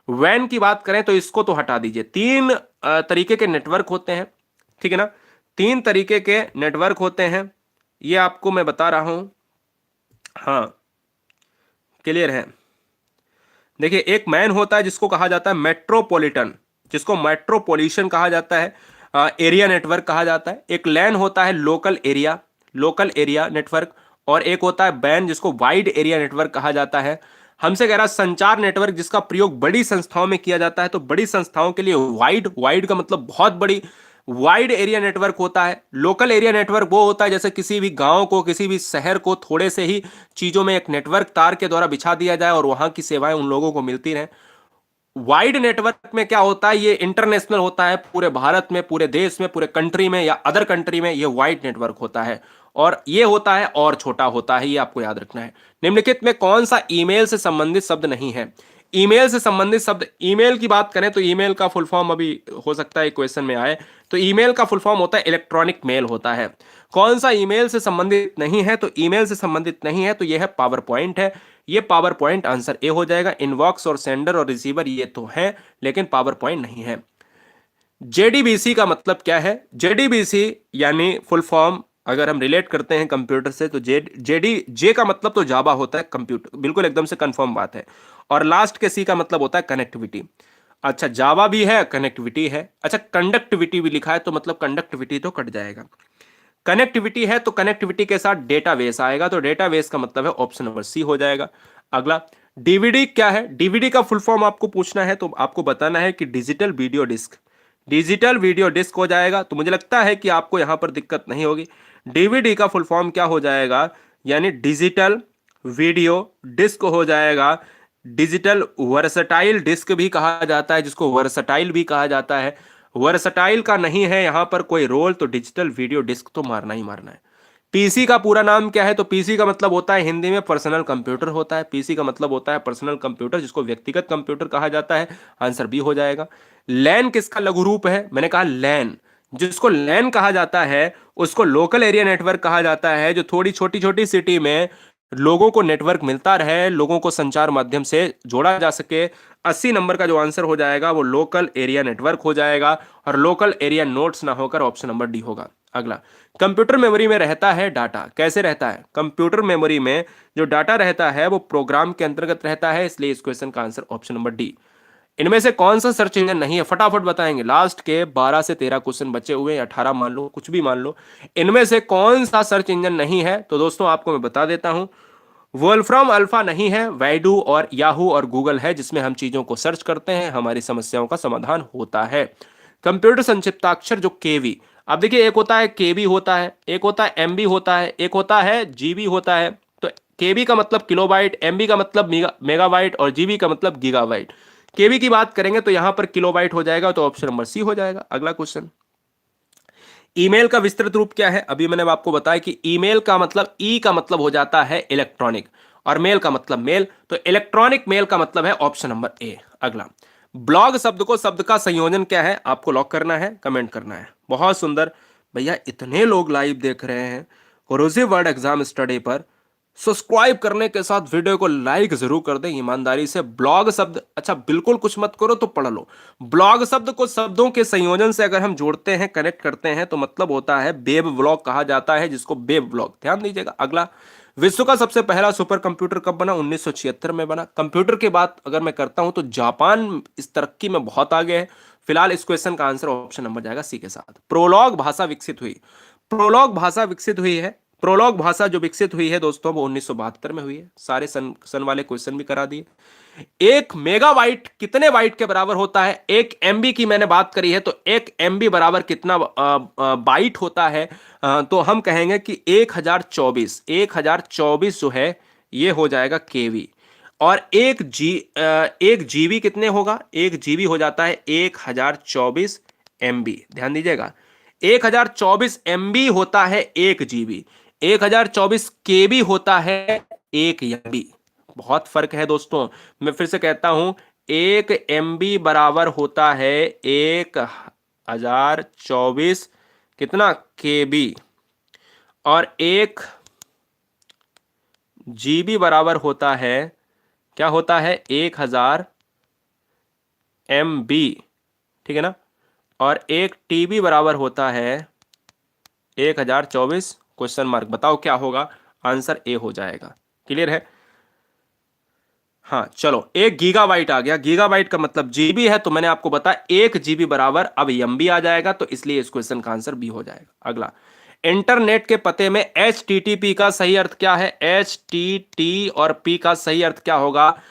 वैन की बात करें तो इसको तो हटा दीजिए। तीन तरीके के नेटवर्क होते हैं, ठीक है ना? तीन तरीके के नेटवर्क होते हैं, ये आपको मैं बता रहा हूं। हाँ, क्लियर है। देखिए एक मैन होता है जिसको कहा जाता है मेट्रोपॉलिटन, जिसको मेट्रोपॉलिटन कहा जाता है, एरिया नेटवर्क कहा जाता है। एक लैन होता है local area, local area network. और एक होता है बैन, जिसको वाइड एरिया नेटवर्क कहा जाता है। हमसे कह रहा है संचार नेटवर्क जिसका प्रयोग बड़ी संस्थाओं में किया जाता है, तो बड़ी संस्थाओं के लिए वाइड, वाइड का मतलब बहुत बड़ी, वाइड एरिया नेटवर्क होता है। लोकल एरिया नेटवर्क वो होता है जैसे किसी भी गांव को, किसी भी शहर को थोड़े से ही चीजों में एक नेटवर्क तार के द्वारा बिछा दिया जाए और वहां की सेवाएं उन लोगों को मिलती रहें। वाइड नेटवर्क में क्या होता है, ये इंटरनेशनल होता है, पूरे भारत में, पूरे देश में, पूरे कंट्री में या अदर कंट्री में ये वाइड नेटवर्क होता है। और ये होता है और छोटा होता है, ये आपको याद रखना है। निम्नलिखित में कौन सा ईमेल से संबंधित शब्द नहीं है? ईमेल से संबंधित शब्द, ईमेल की बात करें तो ईमेल का फुल फॉर्म अभी हो सकता है क्वेश्चन में आए, तो ईमेल का फुल फॉर्म होता है इलेक्ट्रॉनिक मेल होता है। कौन सा ईमेल से संबंधित नहीं है? तो ईमेल से संबंधित नहीं है तो यह है पावर पॉइंट है। ये पावर पॉइंट आंसर ए हो जाएगा। इनबॉक्स और सेंडर और रिसीवर ये तो है, लेकिन पावर पॉइंट नहीं है। जेडीबीसी का मतलब क्या है? जेडीबीसी यानी फुल फॉर्म अगर हम रिलेट करते हैं कंप्यूटर से तो जे का मतलब तो जावा होता है, कंप्यूटर, बिल्कुल एकदम से कंफर्म बात है। और लास्ट के सी का मतलब होता है कनेक्टिविटी। अच्छा, जावा भी है, कनेक्टिविटी है। अच्छा, कंडक्टिविटी भी लिखा है तो मतलब कंडक्टिविटी तो कट जाएगा। कनेक्टिविटी है तो कनेक्टिविटी के साथ डेटाबेस आएगा, तो डेटाबेस का मतलब है ऑप्शन नंबर सी हो जाएगा। अगला, डीवीडी क्या है? डीवीडी का फुल फॉर्म आपको पूछना है तो आपको बताना है कि digital video disc. Digital video disc हो जाएगा, तो मुझे लगता है कि आपको यहां पर दिक्कत नहीं होगी। डीवीडी का फुल फॉर्म क्या हो जाएगा? यानी डिजिटल वीडियो डिस्क हो जाएगा। डिजिटल वर्सटाइल डिस्क भी कहा जाता है, जिसको वर्सटाइल भी कहा जाता है। वर्सटाइल का नहीं है यहां पर कोई रोल, तो डिजिटल वीडियो डिस्क तो मारना ही मारना है। पीसी का पूरा नाम क्या है? तो पीसी का मतलब होता है हिंदी में पर्सनल कंप्यूटर होता है। पीसी का मतलब होता है पर्सनल कंप्यूटर, जिसको व्यक्तिगत कंप्यूटर कहा जाता है। आंसर बी हो जाएगा। लैन किसका लघु रूप है? मैंने कहा लैन, जिसको लैन कहा जाता है उसको लोकल एरिया नेटवर्क कहा जाता है, जो थोड़ी छोटी छोटी सिटी में लोगों को नेटवर्क मिलता रहे, लोगों को संचार माध्यम से जोड़ा जा सके। 80 नंबर का जो आंसर हो जाएगा वो लोकल एरिया नेटवर्क हो जाएगा, और लोकल एरिया नोड्स ना होकर ऑप्शन नंबर डी होगा। अगला, कंप्यूटर मेमोरी में रहता है डाटा। कैसे रहता है? कंप्यूटर मेमोरी में जो डाटा रहता है वो प्रोग्राम के अंतर्गत रहता है, इसलिए इस क्वेश्चन का आंसर ऑप्शन नंबर डी। इनमें से कौन सा सर्च इंजन नहीं है? फटाफट बताएंगे, लास्ट के 12 से 13 क्वेश्चन बचे हुए, 18 मान लो, कुछ भी मान लो। इनमें से कौन सा सर्च इंजन नहीं है? तो दोस्तों आपको मैं बता देता हूं, वोल्फ्राम अल्फा नहीं है, वैडू और याहू और गूगल है, जिसमें हम चीजों को सर्च करते हैं, हमारी समस्याओं का समाधान होता है। कंप्यूटर संक्षिप्ताक्षर जो केवी, अब देखिए एक होता है केबी होता है, एक होता है एमबी होता है, एक होता है जीबी होता है। तो केबी का मतलब किलोबाइट, एमबी का मतलब मेगाबाइट और जीबी का मतलब गीगाबाइट। केबी की बात करेंगे तो यहां पर किलोबाइट हो जाएगा, तो ऑप्शन नंबर सी हो जाएगा। अगला क्वेश्चन, ईमेल का विस्तृत रूप क्या है? अभी मैंने आपको बताया कि ईमेल का मतलब, ई का मतलब हो जाता है इलेक्ट्रॉनिक और मेल का मतलब मेल, तो इलेक्ट्रॉनिक मेल का मतलब है ऑप्शन नंबर ए। अगला, ब्लॉग शब्द को, शब्द का संयोजन क्या है? आपको लॉक करना है, कमेंट करना है। बहुत सुंदर भैया, इतने लोग लाइव देख रहे हैं कोरोसिव वर्ड एग्जाम स्टडी पर, सब्सक्राइब करने के साथ वीडियो को लाइक जरूर कर दें ईमानदारी से। ब्लॉग शब्द, अच्छा बिल्कुल कुछ मत करो तो पढ़ लो। ब्लॉग शब्द को शब्दों के संयोजन से अगर हम जोड़ते हैं, कनेक्ट करते हैं, तो मतलब होता है वेब ब्लॉग कहा जाता है, जिसको वेब ब्लॉग, ध्यान दीजिएगा। अगला, विश्व का सबसे पहला सुपर कंप्यूटर कब बना? 1976 में बना। कंप्यूटर की बात अगर मैं करता हूं तो जापान इस तरक्की में बहुत आगे है। फिलहाल इस क्वेश्चन का आंसर ऑप्शन नंबर जाएगा सी के साथ। प्रोलॉग भाषा विकसित हुई, प्रोलॉग भाषा विकसित हुई है। प्रोलॉग भाषा जो विकसित हुई है दोस्तों वो 1972 में हुई है। सारे सन वाले क्वेश्चन भी करा दिए। एक मेगाबाइट कितने बाइट के बराबर होता है? एक एमबी की मैंने बात करी है, तो एक एमबी बराबर कितना बाइट होता है? तो हम कहेंगे कि 1024 जो है ये हो जाएगा केवी। और एक जीबी कितने होगा, एक जीबी हो जाता है 1024 MB। ध्यान दीजिएगा, 1024 MB होता है एक जीबी, 1024 KB होता है 1 MB। बहुत फर्क है दोस्तों। मैं फिर से कहता हूं, 1 MB बराबर होता है 1024 कितना KB, और 1 GB बराबर होता है, क्या होता है, 1000 MB। ठीक है ना। और 1 TB बराबर होता है 1024 क्वेश्चन मार्क। बताओ क्या होगा, आंसर ए हो जाएगा। क्लियर है। हाँ चलो, 1 GB आ गया। गीगाबाइट का मतलब जीबी है, तो मैंने आपको बताया 1 GB बराबर अब MB आ जाएगा, तो इसलिए इस क्वेश्चन का आंसर बी हो जाएगा। अगला, इंटरनेट के पते में HTTP का सही अर्थ क्या है। HTT और P का सही अर्थ क्या होगा।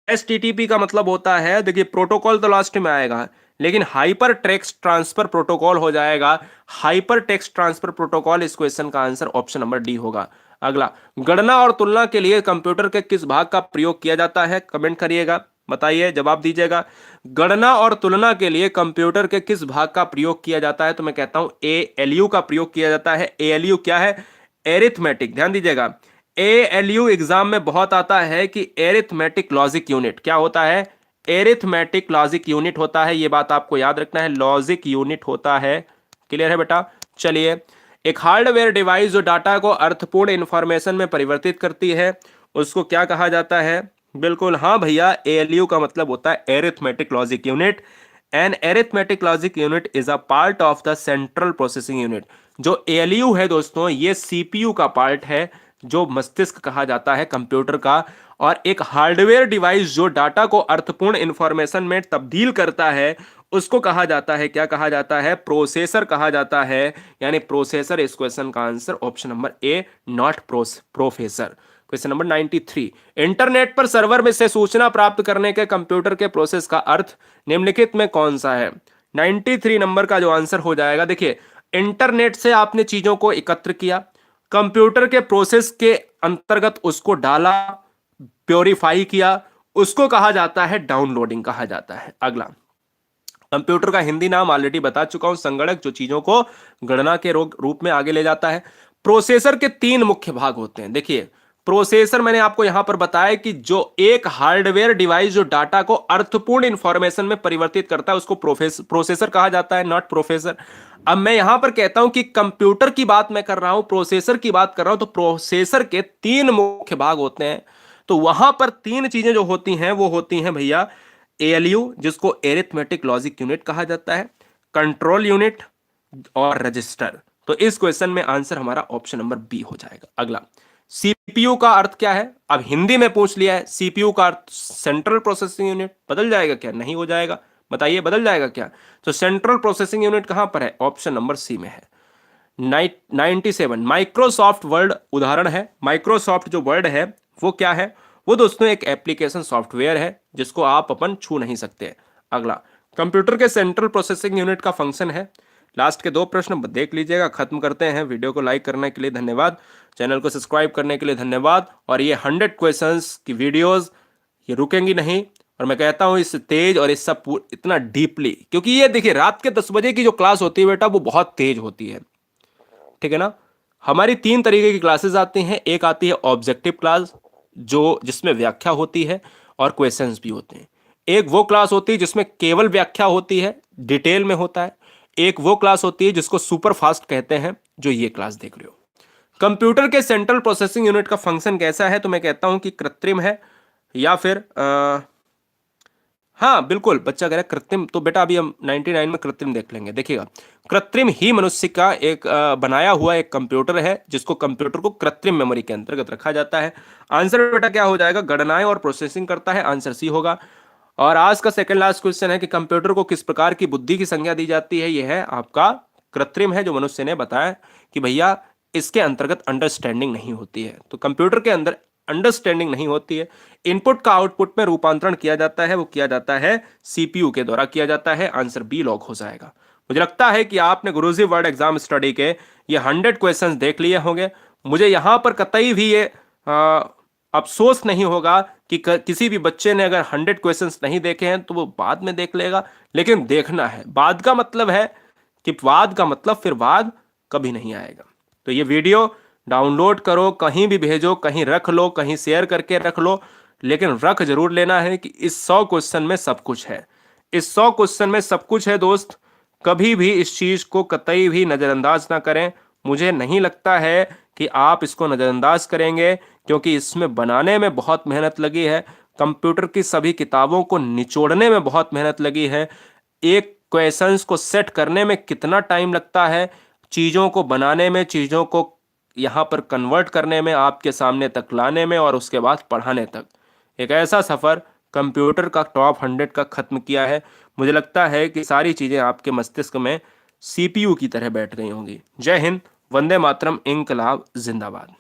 HTTP का मतलब होता है, देखिए प्रोटोकॉल तो लास्ट में आएगा, लेकिन हाइपर टेक्स्ट ट्रांसफर प्रोटोकॉल हो जाएगा। हाइपर टेक्स्ट ट्रांसफर प्रोटोकॉल, इस क्वेश्चन का आंसर ऑप्शन नंबर डी होगा। अगला, गणना और तुलना के लिए कंप्यूटर के किस भाग का प्रयोग किया जाता है, कमेंट करिएगा, बताइए, जवाब दीजिएगा। गणना और तुलना के लिए कंप्यूटर के किस भाग का प्रयोग किया जाता है, तो मैं कहता हूं ALU का प्रयोग किया जाता है। ALU क्या है, एरिथमेटिक। ध्यान दीजिएगा, ALU एग्जाम में बहुत आता है कि एरिथमेटिक लॉजिक यूनिट क्या होता है, एरिथमेटिक लॉजिक यूनिट होता है। यह बात आपको याद रखना है, लॉजिक यूनिट होता है। क्लियर है बेटा। चलिए, एक हार्डवेयर डिवाइस जो डाटा को अर्थपूर्ण इंफॉर्मेशन में परिवर्तित करती है, उसको क्या कहा जाता है। बिल्कुल हाँ भैया, ALU का मतलब होता है arithmetic logic unit. An arithmetic logic unit is a part of the central processing unit. जो ALU है दोस्तों, ये CPU का पार्ट है, जो मस्तिष्क कहा जाता है कंप्यूटर का। और एक हार्डवेयर डिवाइस जो डाटा को अर्थपूर्ण इंफॉर्मेशन में तब्दील करता है, उसको कहा जाता है, क्या कहा जाता है, प्रोसेसर कहा जाता है। यानी प्रोसेसर, इस क्वेश्चन का answer option number A, not professor. Question number 93, internet पर सर्वर में से सूचना प्राप्त करने के कंप्यूटर के प्रोसेस का अर्थ निम्नलिखित में कौन सा है। 93 नंबर का जो आंसर हो जाएगा, देखिए इंटरनेट से आपने चीजों को एकत्र किया, कंप्यूटर के प्रोसेस के अंतर्गत उसको डाला, प्योरीफाई किया, उसको कहा जाता है डाउनलोडिंग कहा जाता है। अगला, कंप्यूटर का हिंदी नाम ऑलरेडी बता चुका हूं, संगणक, जो चीजों को गणना के रूप में आगे ले जाता है। प्रोसेसर के 3 मुख्य भाग होते हैं। देखिए प्रोसेसर, मैंने आपको यहां पर बताया कि जो एक हार्डवेयर डिवाइस जो डाटा को अर्थपूर्ण इंफॉर्मेशन में परिवर्तित करता है, उसको प्रोसेसर कहा जाता है, नॉट प्रोफेसर। अब मैं यहां पर कहता हूं कि कंप्यूटर की बात मैं कर रहा हूं, प्रोसेसर की बात कर रहा हूं, तो प्रोसेसर के 3 मुख्य भाग होते हैं। तो वहां पर 3 चीजें जो होती हैं वो होती हैं भैया, ALU जिसको एरिथमेटिक लॉजिक यूनिट कहा जाता है, कंट्रोल यूनिट और रजिस्टर। तो इस क्वेश्चन में आंसर हमारा ऑप्शन नंबर बी हो जाएगा। अगला, CPU का अर्थ क्या है। अब हिंदी में पूछ लिया है, CPU का अर्थ सेंट्रल प्रोसेसिंग यूनिट। बदल जाएगा क्या, नहीं हो जाएगा, बताइए बदल जाएगा क्या। तो सेंट्रल प्रोसेसिंग यूनिट कहां पर है, ऑप्शन नंबर सी में है। 97, माइक्रोसॉफ्ट वर्ड उदाहरण है। माइक्रोसॉफ्ट जो वर्ड है वो क्या है, वो दोस्तों एक एप्लीकेशन सॉफ्टवेयर है जिसको आप अपन छू नहीं सकते। अगला, कंप्यूटर के सेंट्रल प्रोसेसिंग यूनिट का फंक्शन है। लास्ट के 2 प्रश्न देख लीजिएगा, खत्म करते हैं। वीडियो को लाइक करने के लिए धन्यवाद, चैनल को सब्सक्राइब करने के लिए धन्यवाद। और ये 100 क्वेश्चंस की वीडियोस ये रुकेंगी नहीं, और मैं कहता हूं इस तेज और इस सब इतना डीपली, क्योंकि ये देखिए रात के 10 बजे की जो क्लास होती है बेटा, वो बहुत तेज होती है। ठीक है ना। हमारी 3 तरीके की क्लासेस आती हैं। एक आती है ऑब्जेक्टिव क्लास, जो जिसमें व्याख्या होती है और क्वेश्चंस भी होते हैं। एक वो क्लास होती है जिसमें केवल व्याख्या होती है, डिटेल में होता है। एक वो क्लास होती है जिसको सुपर फास्ट कहते हैं, जो ये क्लास देख रहे हो। कंप्यूटर के सेंट्रल प्रोसेसिंग यूनिट का फंक्शन कैसा है, तो मैं कहता हूं कि कृत्रिम है, या फिर हाँ बिल्कुल, बच्चा कह रहा है कृत्रिम, तो बेटा अभी हम 99 में कृत्रिम देख लेंगे। देखिएगा, कृत्रिम ही मनुष्य का एक बनाया हुआ एक कंप्यूटर है, जिसको कंप्यूटर को कृत्रिम मेमोरी के अंतर्गत रखा जाता है। आंसर बेटा क्या हो जाएगा, गणनाएं और प्रोसेसिंग करता है, आंसर सी होगा। और आज का सेकंड लास्ट क्वेश्चन है कि कंप्यूटर को किस प्रकार की बुद्धि की संज्ञा दी जाती है। यह है आपका कृत्रिम है, जो मनुष्य ने बताया कि भैया इसके अंतर्गत अंडरस्टैंडिंग नहीं होती है। तो कंप्यूटर के अंदर अंडरस्टैंडिंग नहीं होती है। इनपुट का आउटपुट में रूपांतरण किया जाता है, वो किया जाता है CPU के द्वारा किया जाता है। आंसर बी लॉक हो जाएगा। मुझे लगता है कि आपने गुरुजी वर्ड एग्जाम स्टडी के ये 100 क्वेश्चंस देख लिए होंगे। मुझे यहां पर कतई भी ये अफसोस नहीं होगा कि किसी भी बच्चे ने अगर 100 क्वेश्चंस नहीं देखे हैं तो वो बाद में देख लेगा, लेकिन देखना है। बाद का मतलब है कि बाद का मतलब फिर बाद कभी नहीं आएगा। तो ये वीडियो डाउनलोड करो, कहीं भी भेजो, कहीं रख लो, कहीं शेयर करके रख लो, लेकिन रख जरूर लेना है कि इस 100 क्वेश्चन में सब कुछ है। इस 100 क्वेश्चन में सब कुछ है दोस्त। कभी भी इस चीज को कतई भी नजरअंदाज ना करें। मुझे नहीं लगता है कि आप इसको नजरअंदाज करेंगे, क्योंकि इसमें बनाने में बहुत मेहनत लगी है। कंप्यूटर की सभी किताबों को निचोड़ने में बहुत मेहनत लगी है। एक क्वेश्चंस को सेट करने में कितना टाइम लगता है, चीजों को बनाने में, चीजों को यहां पर कन्वर्ट करने में, आपके सामने तक लाने में, और उसके बाद पढ़ाने तक। एक ऐसा सफर कंप्यूटर का टॉप 100 का खत्म किया है। मुझे लगता है कि सारी चीजें आपके मस्तिष्क में सीपीयू की तरह बैठ गई होंगी। जय हिंद, वंदे मातरम, इंकलाब जिंदाबाद।